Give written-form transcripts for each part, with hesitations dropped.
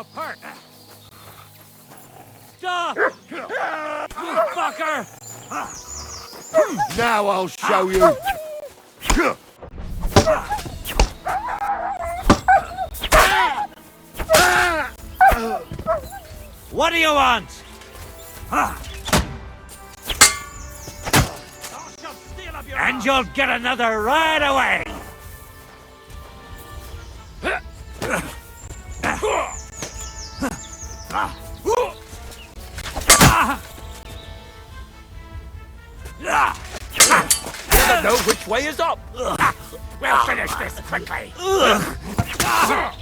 apart! Stop! You fucker! Now I'll show you! What do you want? And you'll get another right away! Never know which way is up! We'll finish this quickly! He's dead!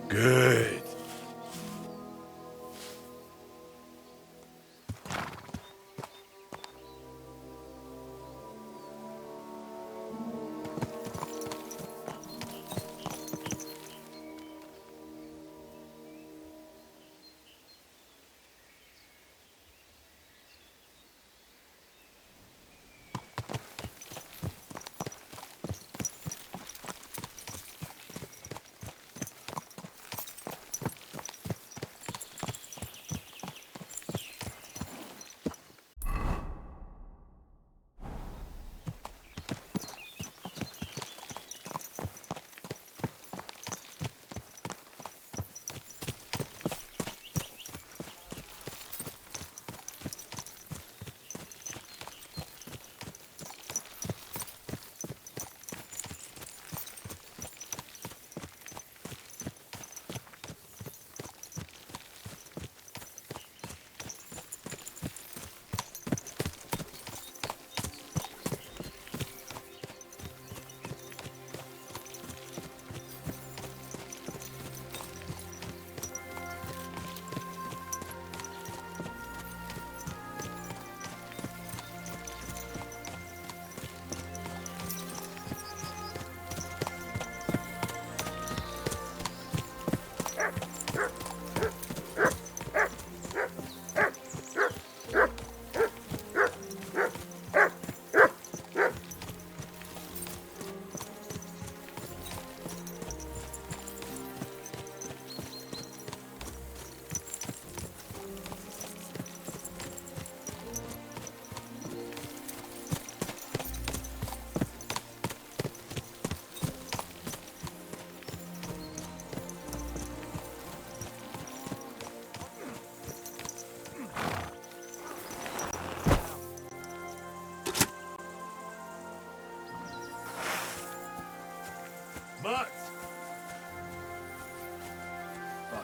Good.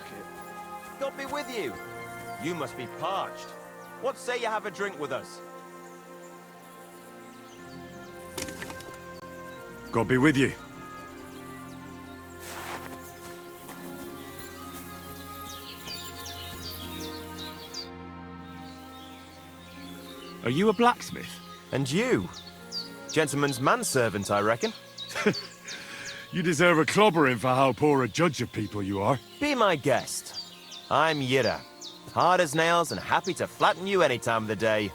bucket. God be with you. You must be parched. What say you have a drink with us? God be with you. Are you a blacksmith? And you? Gentleman's manservant, I reckon. You deserve a clobbering for how poor a judge of people you are. Be my guest. I'm Yida. Hard as nails and happy to flatten you any time of the day.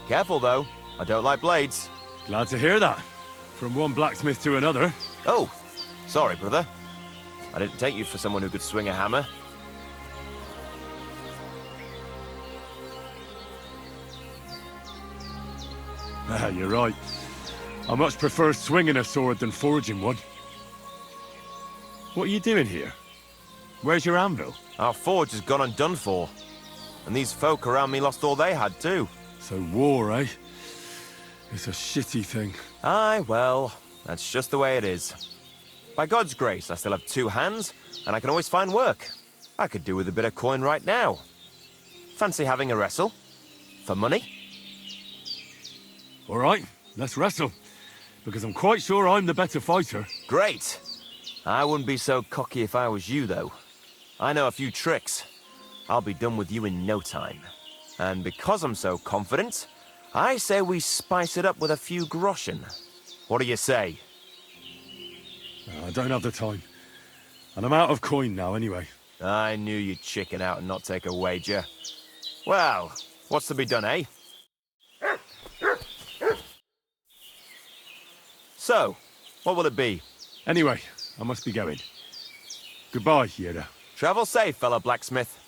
Careful, though. I don't like blades. Glad to hear that. From one blacksmith to another. Oh, sorry, brother. I didn't take you for someone who could swing a hammer. Ah, you're right. I much prefer swinging a sword than forging one. What are you doing here? Where's your anvil? Our forge has gone undone for. And these folk around me lost all they had, too. So war, eh? It's a shitty thing. Aye, well, that's just the way it is. By God's grace, I still have 2 hands, and I can always find work. I could do with a bit of coin right now. Fancy having a wrestle? For money? All right, let's wrestle. Because I'm quite sure I'm the better fighter. Great! I wouldn't be so cocky if I was you, though. I know a few tricks. I'll be done with you in no time. And because I'm so confident, I say we spice it up with a few groschen. What do you say? I don't have the time. And I'm out of coin now, anyway. I knew you'd chicken out and not take a wager. Well, what's to be done, eh? So, what will it be? Anyway, I must be going. Goodbye, Yeda. Travel safe, fellow blacksmith.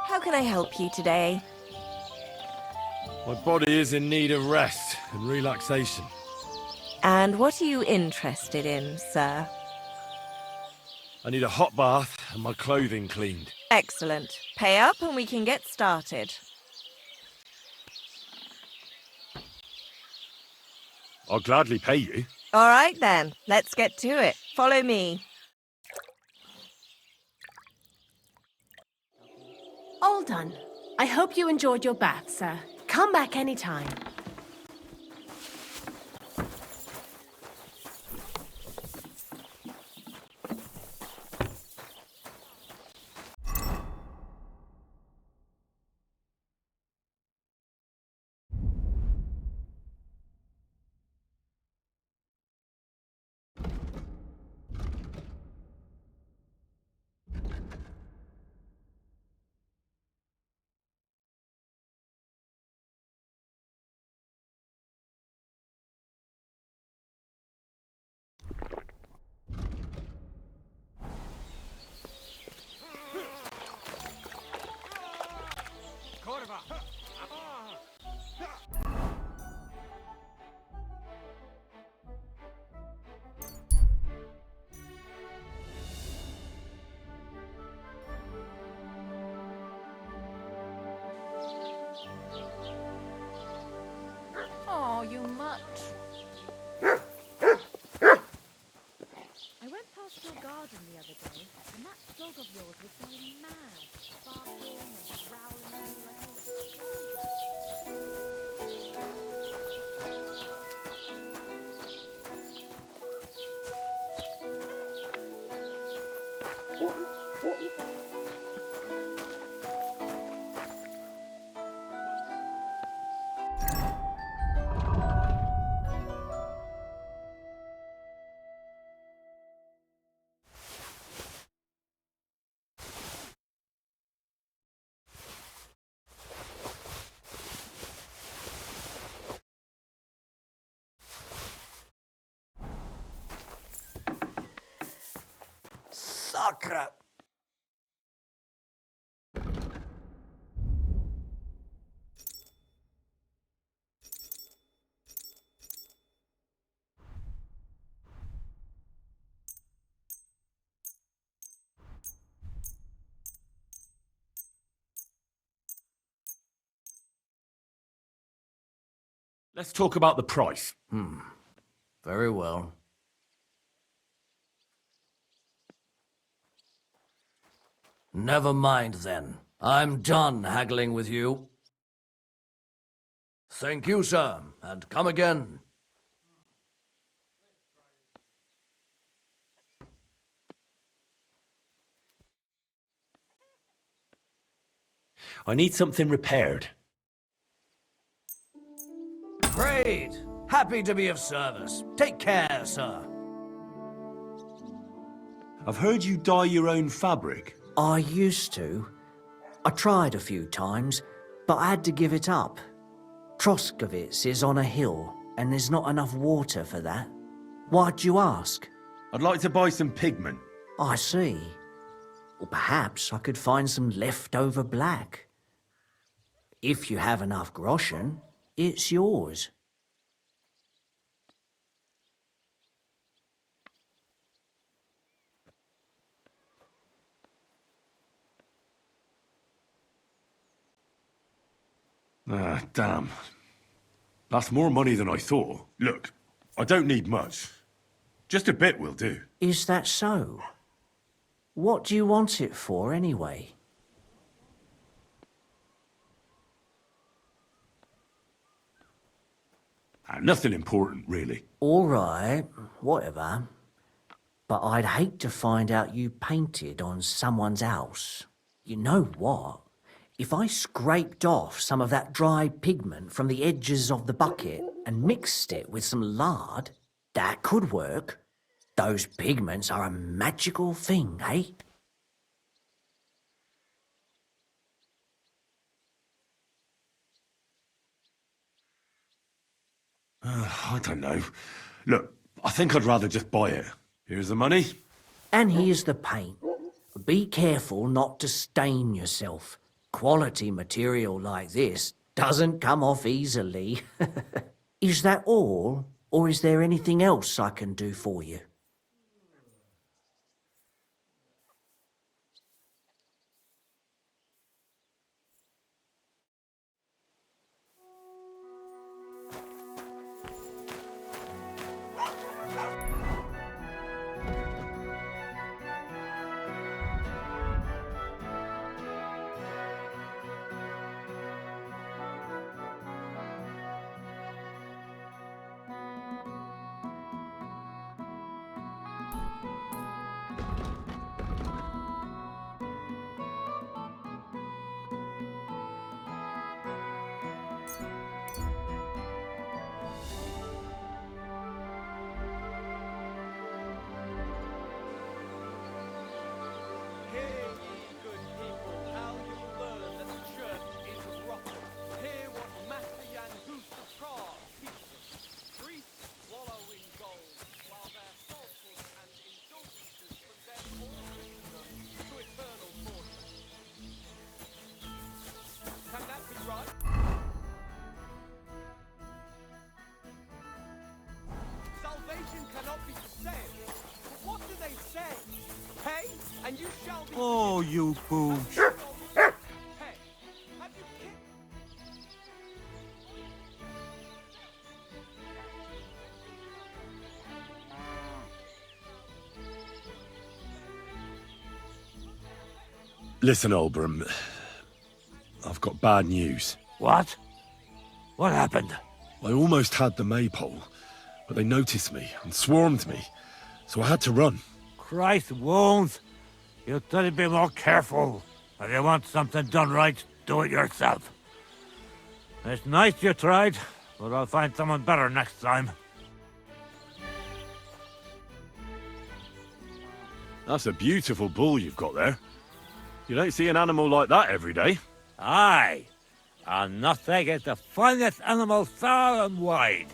How can I help you today? My body is in need of rest and relaxation. And what are you interested in, sir? I need a hot bath and my clothing cleaned. Excellent. Pay up and we can get started. I'll gladly pay you. All right then, let's get to it. Follow me. All done. I hope you enjoyed your bath, sir. Come back anytime. Oh, you mutt. I went past your garden the other day, and that dog of yours was going mad, barking and growling at me like a Sacre! Let's talk about the price. Very well. Never mind then. I'm done haggling with you. Thank you, sir, and come again. I need something repaired. Great! Happy to be of service. Take care, sir. I've heard you dye your own fabric. I used to. I tried a few times, but I had to give it up. Troskovitz is on a hill, and there's not enough water for that. Why'd you ask? I'd like to buy some pigment. I see. Or perhaps I could find some leftover black. If you have enough groschen, it's yours. Ah, damn. That's more money than I thought. Look, I don't need much. Just a bit will do. Is that so? What do you want it for, anyway? Nothing important, really. All right, whatever. But I'd hate to find out you painted on someone's house. You know what? If I scraped off some of that dry pigment from the edges of the bucket and mixed it with some lard, that could work. Those pigments are a magical thing, eh? I don't know. Look, I think I'd rather just buy it. Here's the money. And here's the paint. Be careful not to stain yourself. Quality material like this doesn't come off easily. Is that all? Or is there anything else I can do for you? Oh, you boots. Listen, Olbram. I've got bad news. What? What happened? I almost had the maypole, but they noticed me and swarmed me, so I had to run. Christ wounds. You'd better be more careful. If you want something done right, do it yourself. It's nice you tried, but I'll find someone better next time. That's a beautiful bull you've got there. You don't see an animal like that every day. Aye, and nothing is the finest animal far and wide.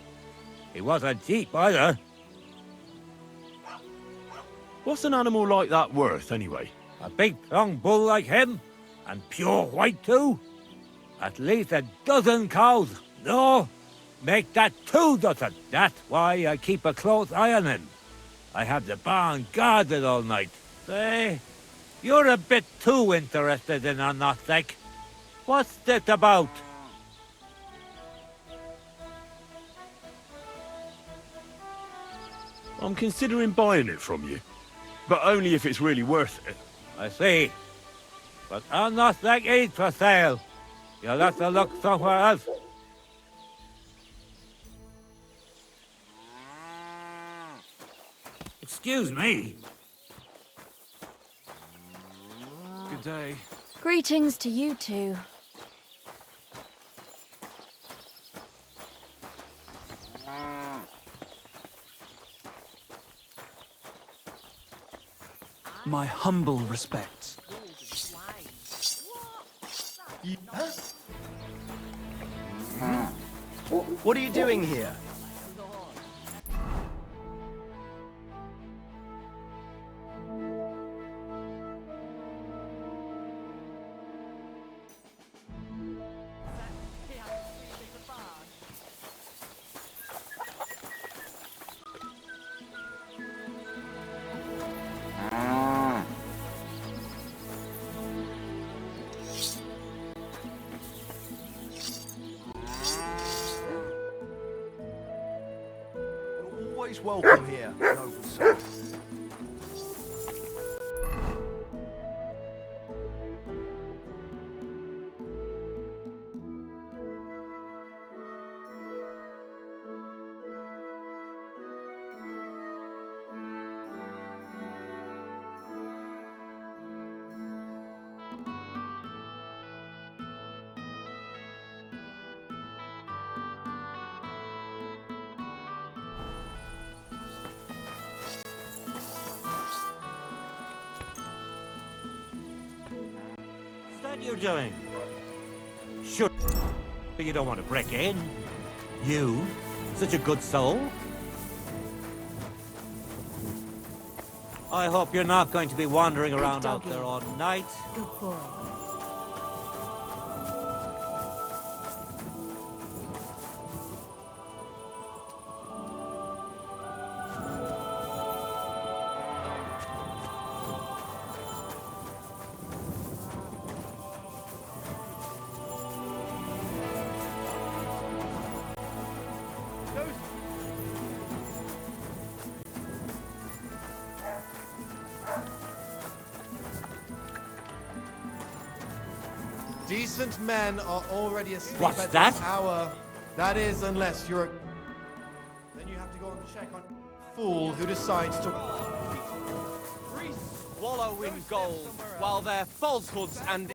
He wasn't cheap either. What's an animal like that worth, anyway? A big strong bull like him, and pure white too. At least a dozen cows. No, make that 2 dozen. That's why I keep a close eye on him. I have the barn guarded all night. Say, you're a bit too interested in our Gnostic. What's this about? I'm considering buying it from you. But only if it's really worth it. I see. But our Gnostic is for sale. You'll have to look somewhere else. Excuse me. Good day. Greetings to you two. My humble respects. What are you doing here? Always welcome here, noble soul. What's that you're doing? Sure, you don't want to break in. You, such a good soul. I hope you're not going to be wandering around out there all night. Good boy. Decent men are already asleep What's at that? this hour. That is, unless you're a... Then you have to go and check on fool who decides to... Priests wallow in gold, while their falsehoods and...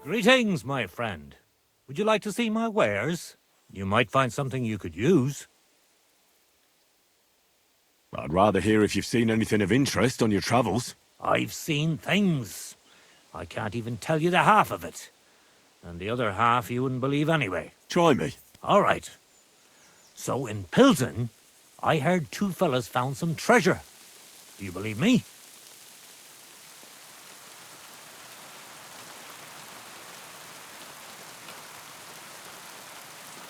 Greetings, my friend. Would you like to see my wares? You might find something you could use. I'd rather hear if you've seen anything of interest on your travels. I've seen things. I can't even tell you the half of it. And the other half you wouldn't believe anyway. Try me. All right. So in Pilsen, I heard two fellas found some treasure. Do you believe me?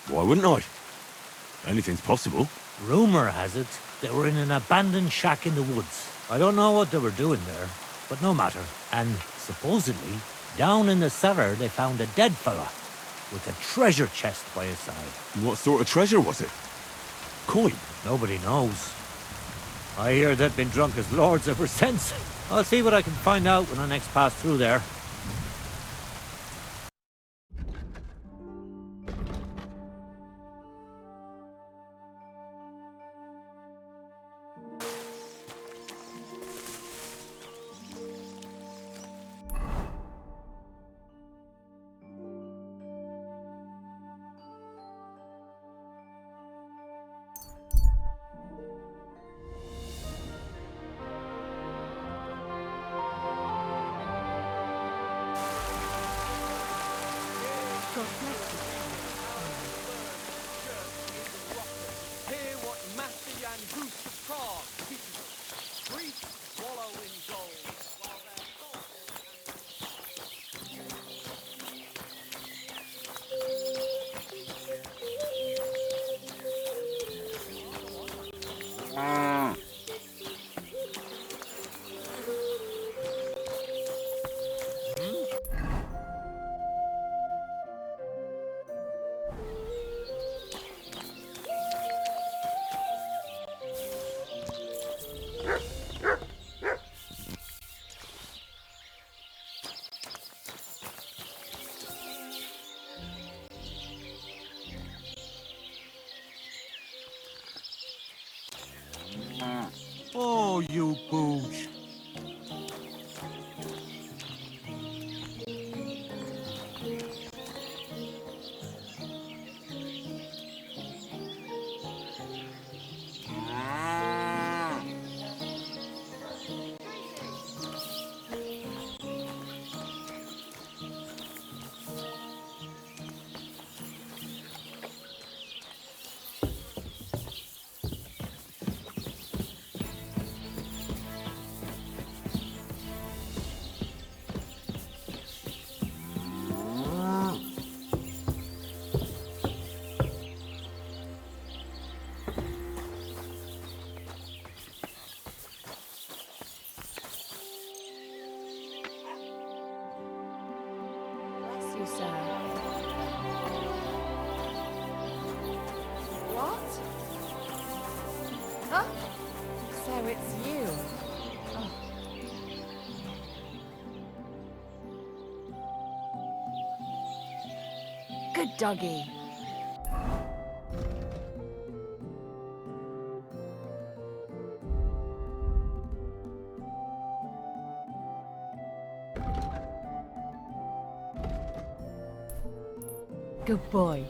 Why wouldn't I? Anything's possible. Rumor has it they were in an abandoned shack in the woods. I don't know what they were doing there, but no matter. And supposedly, down in the cellar they found a dead fella with a treasure chest by his side. What sort of treasure was it? Coin? Nobody knows. I hear they've been drunk as lords ever since. I'll see what I can find out when I next pass through there. Hear what Master Jan Goose of Prague teaches us. Grief swallow in gold, while their Oh, you booge. Bless you, sir. What? Huh? So it's you. Oh. Good doggy. Good boy.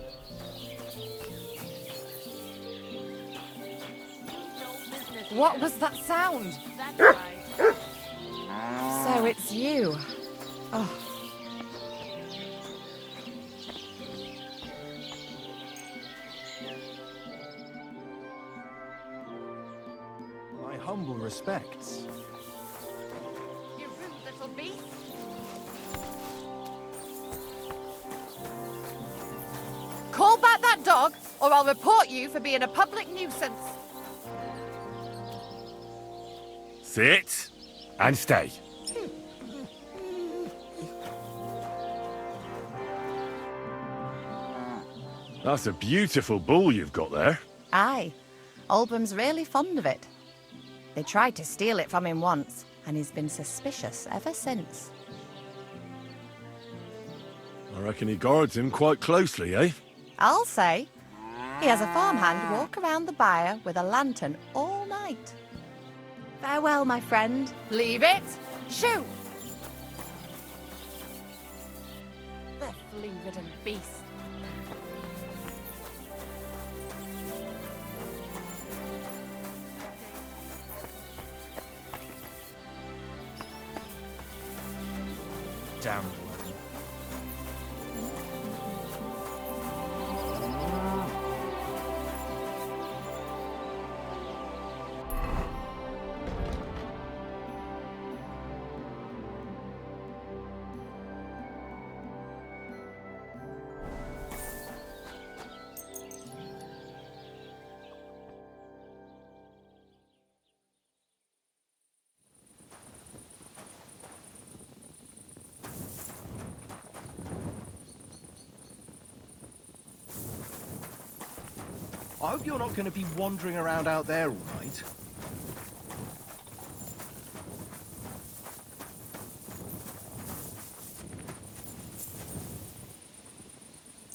What was that sound? That's right. So it's you. Oh. My humble respects. You rude little beast. Call back that dog, or I'll report you for being a public nuisance. Sit and stay. That's a beautiful bull you've got there. Aye. Oldham's really fond of it. They tried to steal it from him once, and he's been suspicious ever since. I reckon he guards him quite closely, eh? I'll say. He has a farmhand walk around the byre with a lantern all night. Farewell, my friend. Leave it. Shoot. flea-ridden beast. Damn bloody. I hope you're not going to be wandering around out there all night.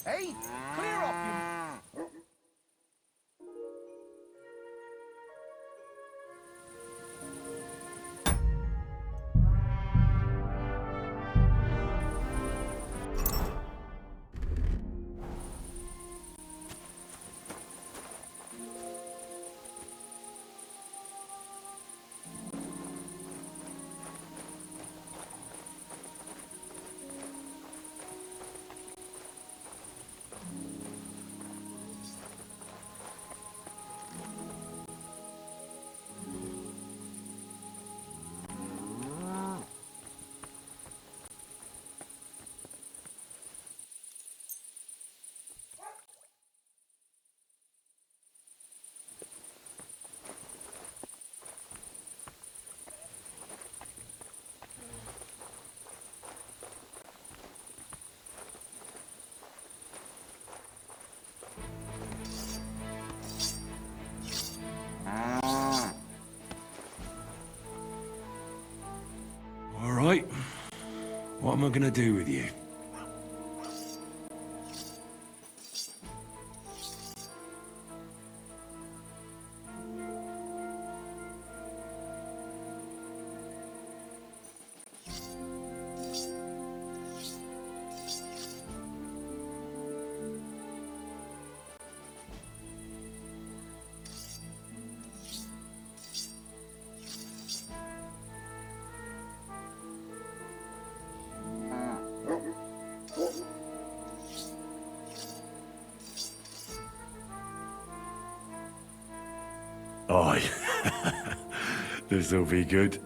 Hey, clear off, you... All right. What am I gonna do with you? Aye. This'll be good.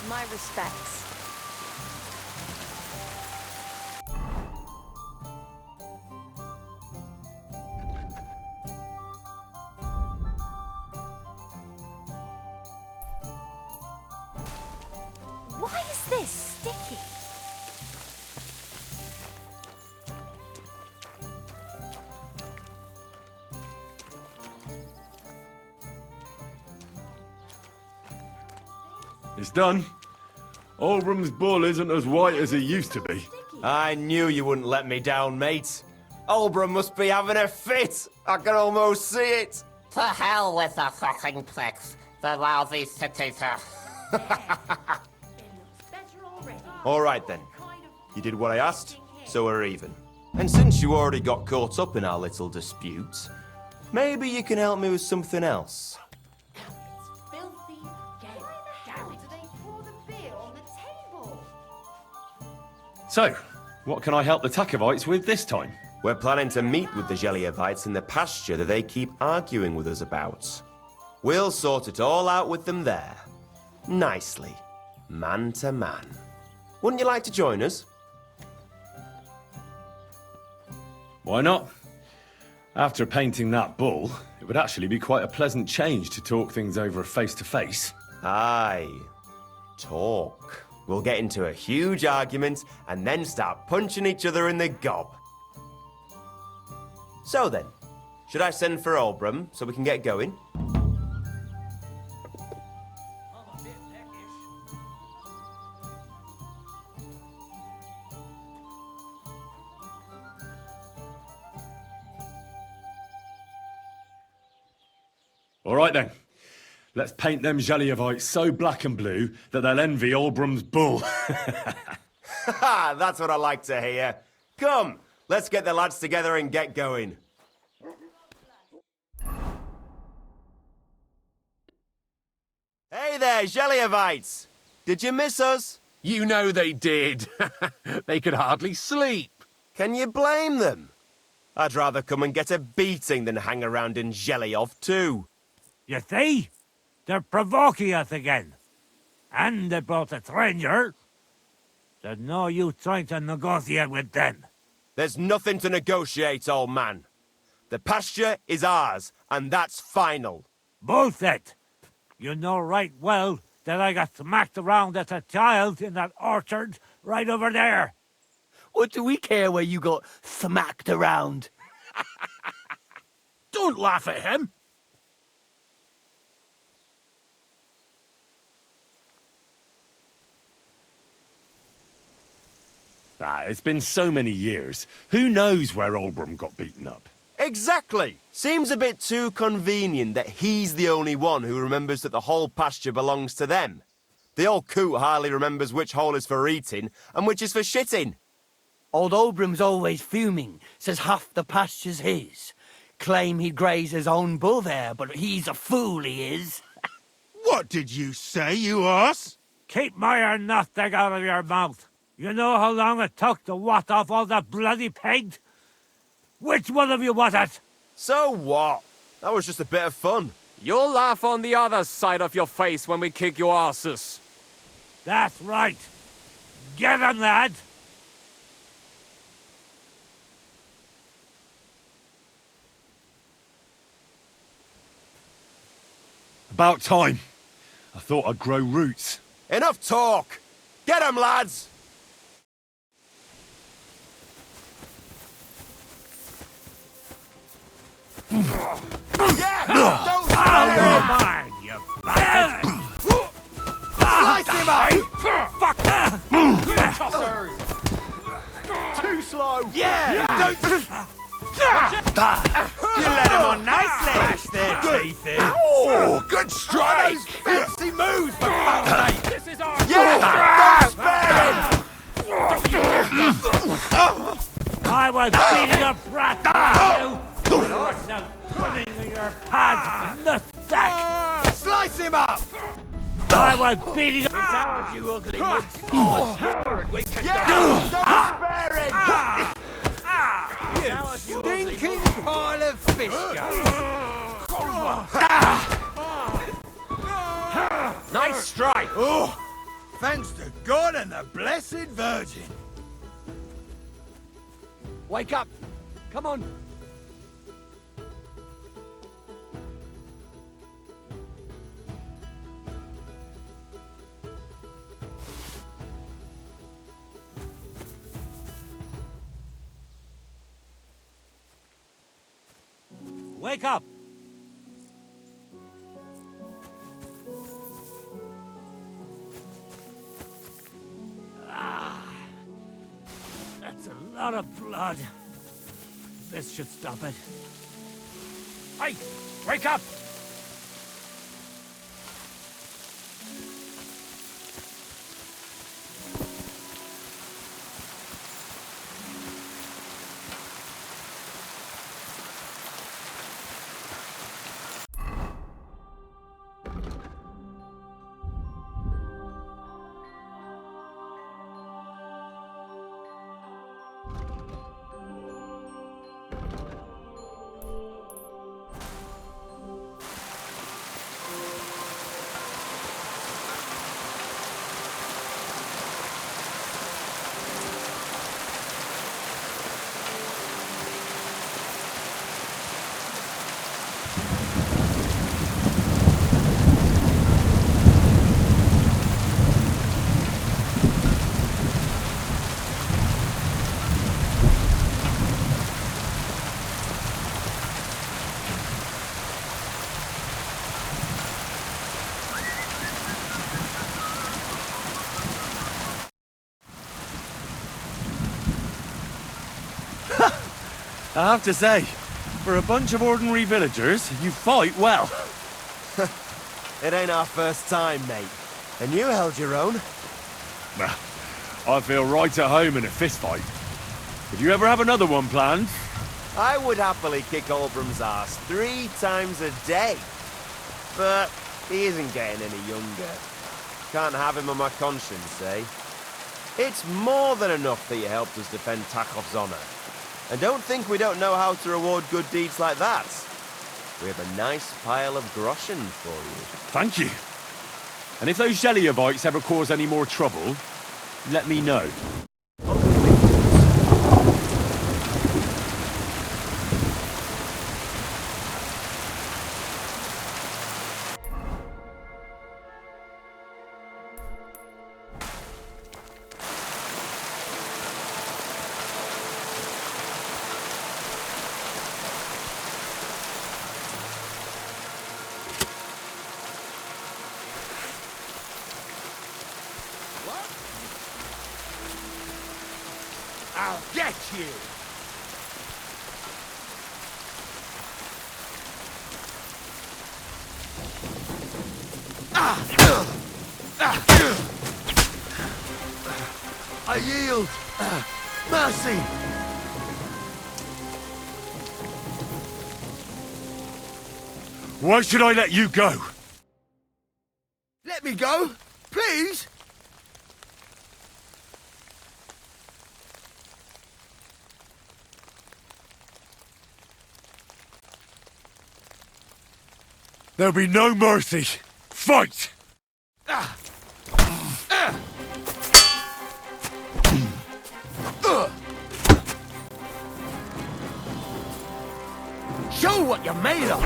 My respects. Why is this sticky? It's done. Olbram's bull isn't as white as it used to be. I knew you wouldn't let me down, mate. Olbram must be having a fit. I can almost see it. To hell with the fucking pricks. The lousy city-ter. All right, then. You did what I asked, so we're even. And since you already got caught up in our little dispute, maybe you can help me with something else. So, what can I help the Takovites with this time? We're planning to meet with the Geliovites in the pasture that they keep arguing with us about. We'll sort it all out with them there. Nicely. Man to man. Wouldn't you like to join us? Why not? After painting that bull, it would actually be quite a pleasant change to talk things over face to face. Aye. Talk. We'll get into a huge argument and then start punching each other in the gob. So then, should I send for Olbram so we can get going? All right then. Let's paint them Geliovites so black and blue that they'll envy Olbram's bull. Haha, that's what I like to hear. Come, let's get the lads together and get going. Hey there, Geliovites! Did you miss us? You know they did. They could hardly sleep. Can you blame them? I'd rather come and get a beating than hang around in Geliov too. You see? They're provoking us again. And they brought a stranger. There's no use trying to negotiate with them. There's nothing to negotiate, old man. The pasture is ours, and that's final. Bullshit! You know right well that I got smacked around as a child in that orchard right over there. What do we care where you got smacked around? Don't laugh at him. It's been so many years. Who knows where Olbram got beaten up? Exactly! Seems a bit too convenient that he's the only one who remembers that the whole pasture belongs to them. The old coot hardly remembers which hole is for eating and which is for shitting. Old Olbram's always fuming, says half the pasture's his. Claim he'd graze his own bull there, but he's a fool, he is. What did you say, you ass? Keep my nothing out of your mouth. You know how long it took to wash off all that bloody paint? Which one of you was it? So what? That was just a bit of fun. You'll laugh on the other side of your face when we kick your asses. That's right. Get 'em, lad. About time. I thought I'd grow roots. Enough talk! Get 'em, lads! Yeah! Don't mine, you bastard! Slice him up! Fuck! Too slow! Yeah! Don't... You let him on nicely! Smash their teeth in! Oh, good strike! Fancy moves, for fuck's sake! This is our... Yeah! Don't spare him! I was beating a brat out of you! Yourself putting in your pants, nutsack! Slice him up! I was beating a... you ugly We can don't spare him! Stinking pile of fish Nice strike! Oh, thanks to God and the Blessed Virgin. Wake up! Come on! Wake up! That's a lot of blood. This should stop it. Hey! Wake up! I have to say, for a bunch of ordinary villagers, you fight well. It ain't our first time, mate. And you held your own. I feel right at home in a fistfight. If you ever have another one planned... I would happily kick Olbram's ass 3 times a day. But he isn't getting any younger. Can't have him on my conscience, eh? It's more than enough that you helped us defend Takov's honor. And don't think we don't know how to reward good deeds like that. We have a nice pile of groschen for you. Thank you. And if those Zheliovites ever cause any more trouble, let me know. I'll get you! I yield! Mercy! Why should I let you go? Let me go, please! There'll be no mercy. Fight! Show what you're made of!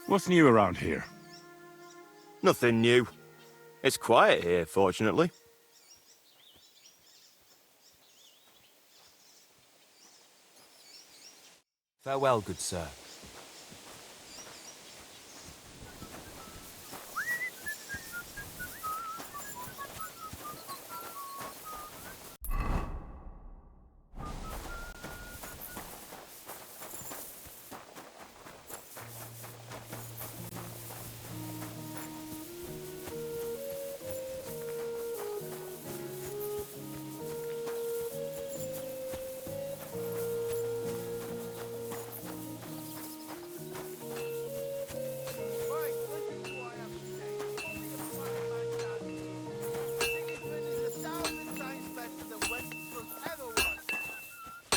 What's new around here? Nothing new. It's quiet here, fortunately. Farewell, good sir.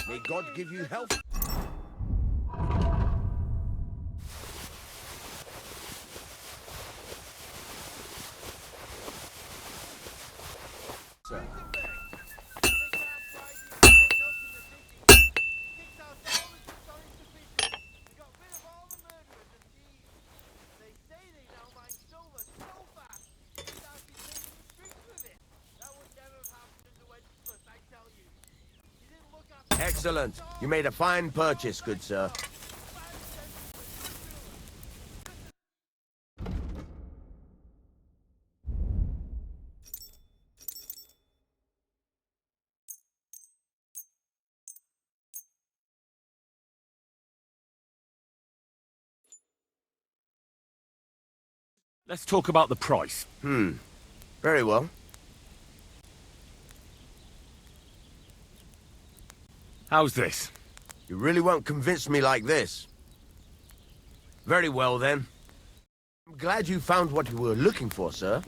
May God give you health. Sir. Excellent. You made a fine purchase, good sir. Let's talk about the price. Very well. How's this? You really won't convince me like this. Very well, then. I'm glad you found what you were looking for, sir.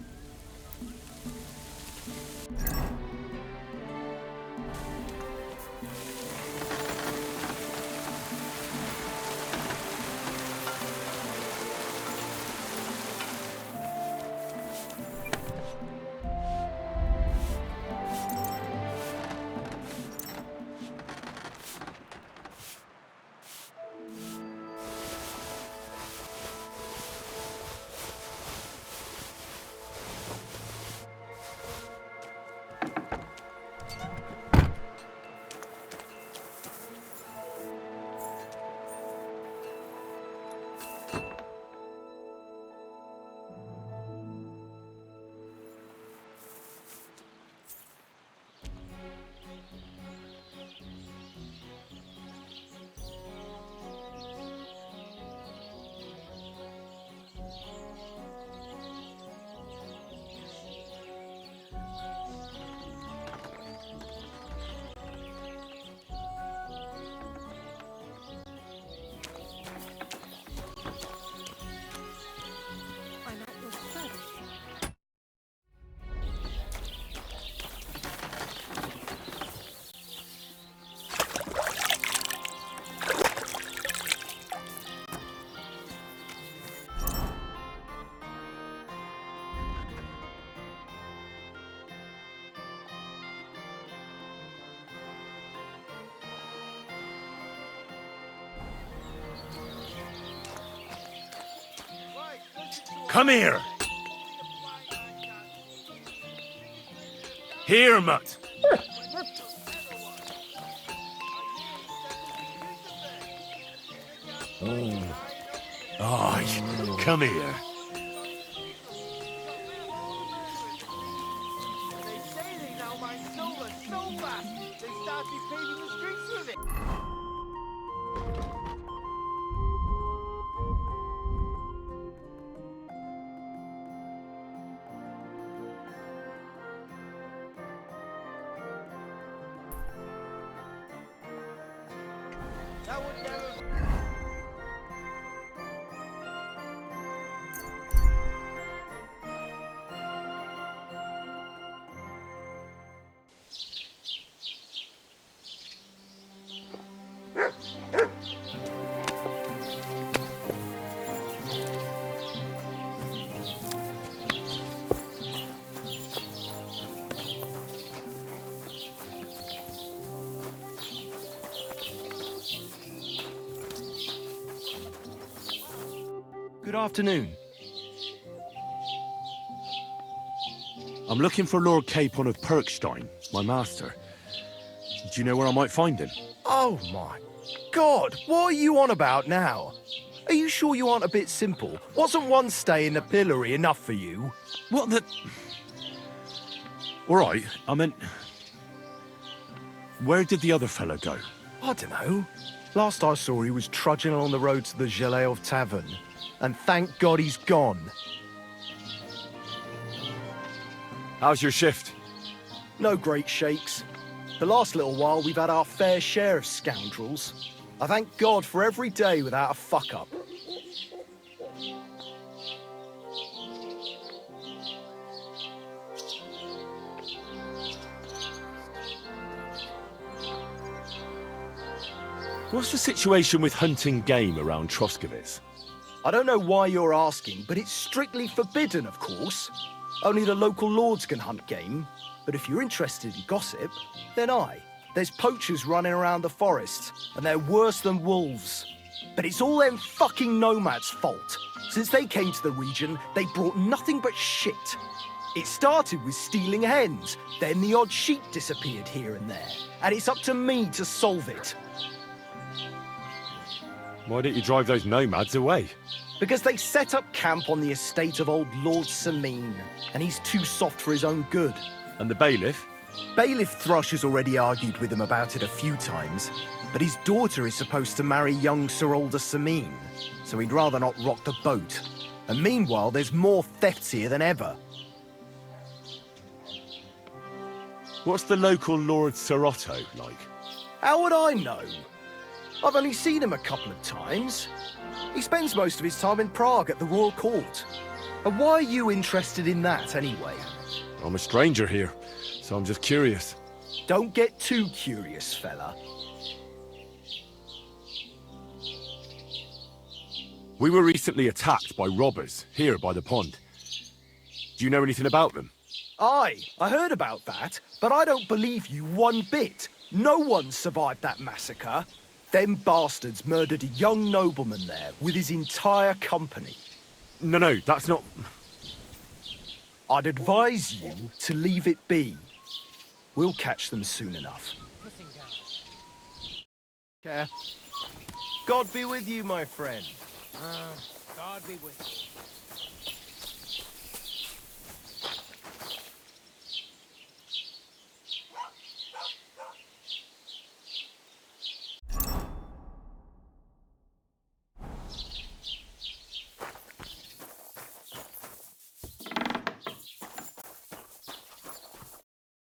Come here! Here, mutt! Aye, come here. They say they now mine silver so fast, they started paving the streets with it. That would never... Good afternoon. I'm looking for Lord Capon of Perkstein, my master. Do you know where I might find him? Oh my God, what are you on about now? Are you sure you aren't a bit simple? Wasn't one stay in the pillory enough for you? What the... All right, I meant... Where did the other fellow go? I don't know. Last I saw, he was trudging along the road to the Geleov Tavern. And thank God he's gone. How's your shift? No great shakes. The last little while, we've had our fair share of scoundrels. I thank God for every day without a fuck-up. What's the situation with hunting game around Troskowitz? I don't know why you're asking, but it's strictly forbidden, of course. Only the local lords can hunt game. But if you're interested in gossip, then aye. There's poachers running around the forest, and they're worse than wolves. But it's all them fucking nomads' fault. Since they came to the region, they brought nothing but shit. It started with stealing hens, then the odd sheep disappeared here and there. And it's up to me to solve it. Why don't you drive those nomads away? Because they set up camp on the estate of old Lord Selene, and he's too soft for his own good. And the bailiff? Bailiff Thrush has already argued with him about it a few times, but his daughter is supposed to marry young Sir Alder Semine, so he'd rather not rock the boat. And meanwhile, there's more thefts here than ever. What's the local Lord Sir Otto like? How would I know? I've only seen him a couple of times. He spends most of his time in Prague at the Royal Court. And why are you interested in that, anyway? I'm a stranger here, so I'm just curious. Don't get too curious, fella. We were recently attacked by robbers, here by the pond. Do you know anything about them? Aye, I heard about that, but I don't believe you one bit. No one survived that massacre. Them bastards murdered a young nobleman there with his entire company. No, that's not... I'd advise you to leave it be. We'll catch them soon enough. Okay. God be with you, my friend. God be with you.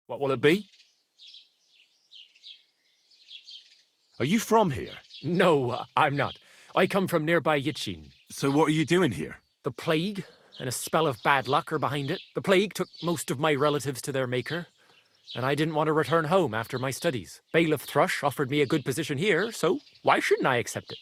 What will it be? Are you from here? No, I'm not. I come from nearby Yitchin. So what are you doing here? The plague and a spell of bad luck are behind it. The plague took most of my relatives to their maker, and I didn't want to return home after my studies. Bailiff Thrush offered me a good position here, so why shouldn't I accept it?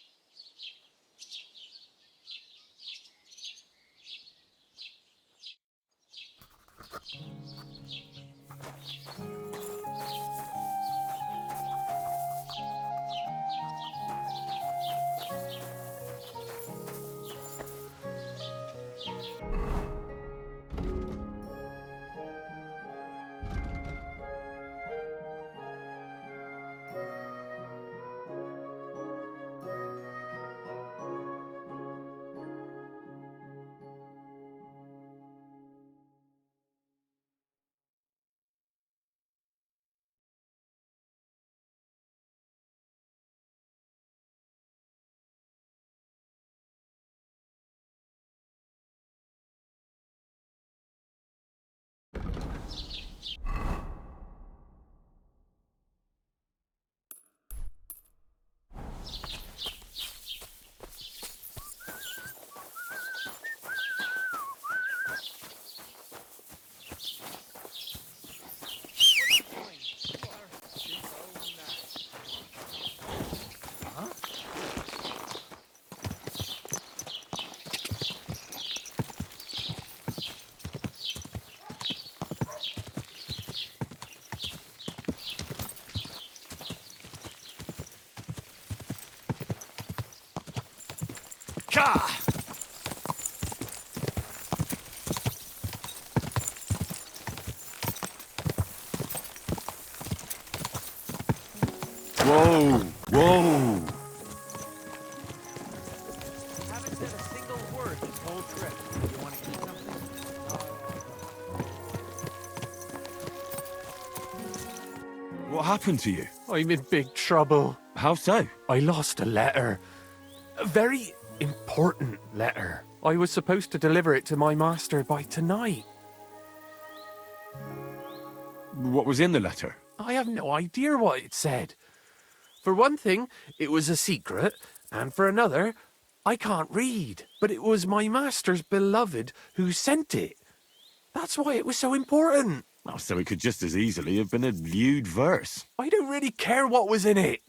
Whoa! Whoa! Haven't said a single word this whole trip. You want to eat something? What happened to you? I'm in big trouble. How so? I lost a letter. A very important letter. I was supposed to deliver it to my master by tonight. What was in the letter? I have no idea what it said. For one thing, it was a secret, and for another, I can't read. But it was my master's beloved who sent it. That's why it was so important. Oh, so it could just as easily have been a lewd verse. I don't really care what was in it.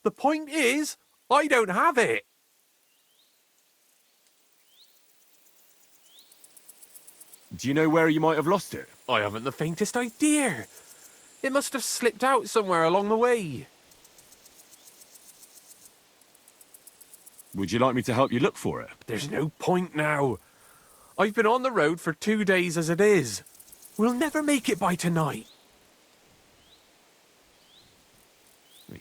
The point is, I don't have it. Do you know where you might have lost it? I haven't the faintest idea. It must have slipped out somewhere along the way. Would you like me to help you look for it? There's no point now. I've been on the road for 2 days as it is. We'll never make it by tonight.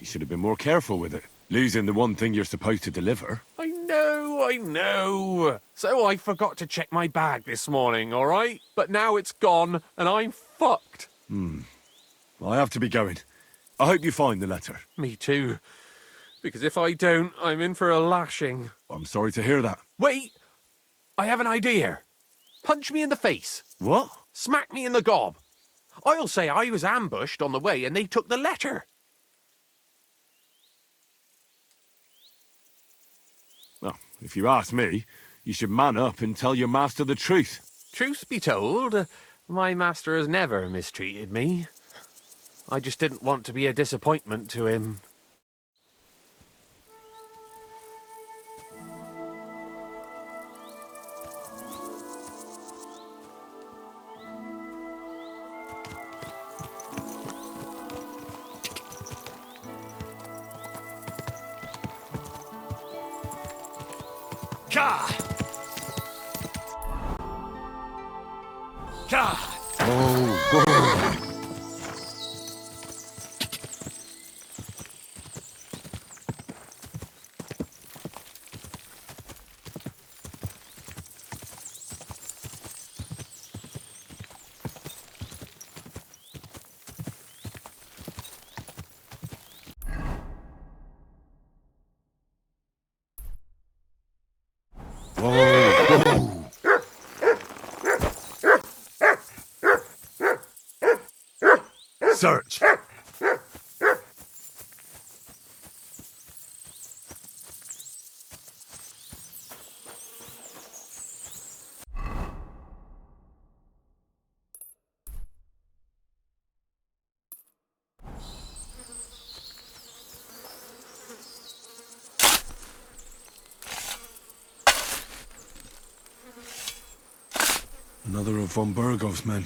You should have been more careful with it. Losing the one thing you're supposed to deliver. I know. So I forgot to check my bag this morning, all right? But now it's gone, and I'm fucked. I have to be going. I hope you find the letter. Me too. Because if I don't, I'm in for a lashing. I'm sorry to hear that. Wait! I have an idea. Punch me in the face. What? Smack me in the gob. I'll say I was ambushed on the way and they took the letter. Well, if you ask me, you should man up and tell your master the truth. Truth be told, my master has never mistreated me. I just didn't want to be a disappointment to him. Ka! Ka! Search. Another of von Burgov's men.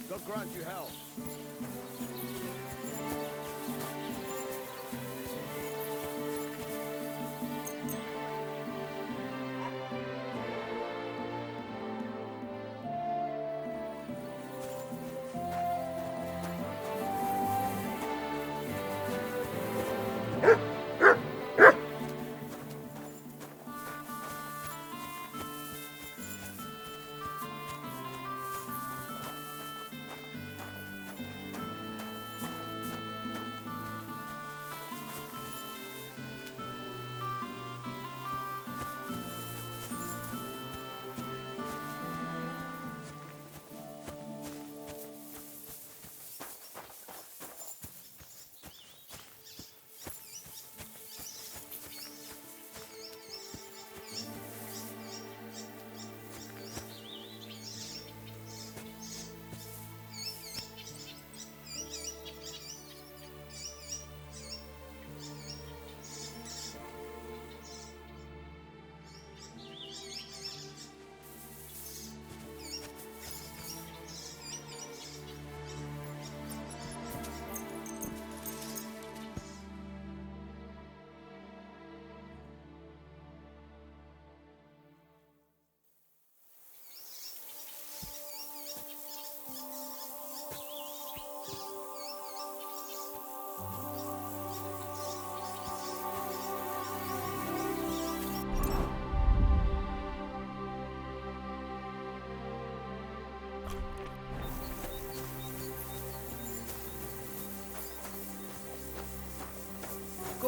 God grant you health.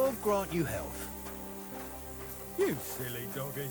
God grant you health. You silly doggy.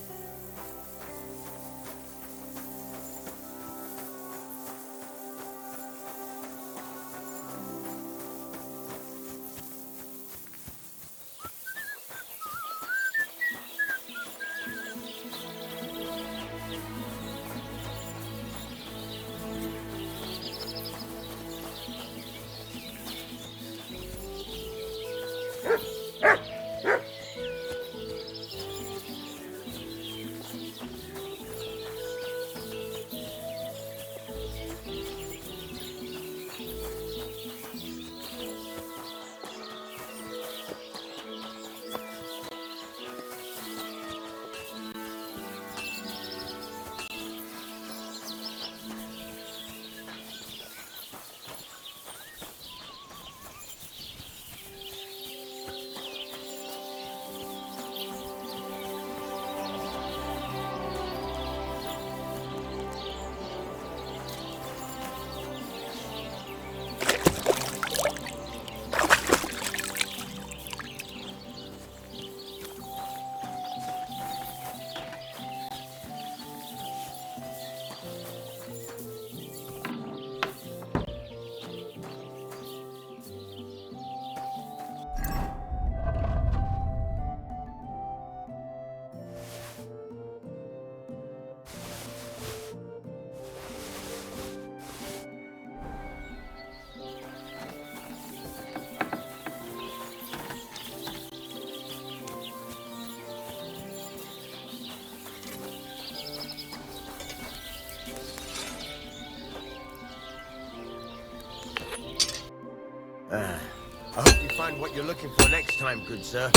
I hope you find what you're looking for next time, good sir.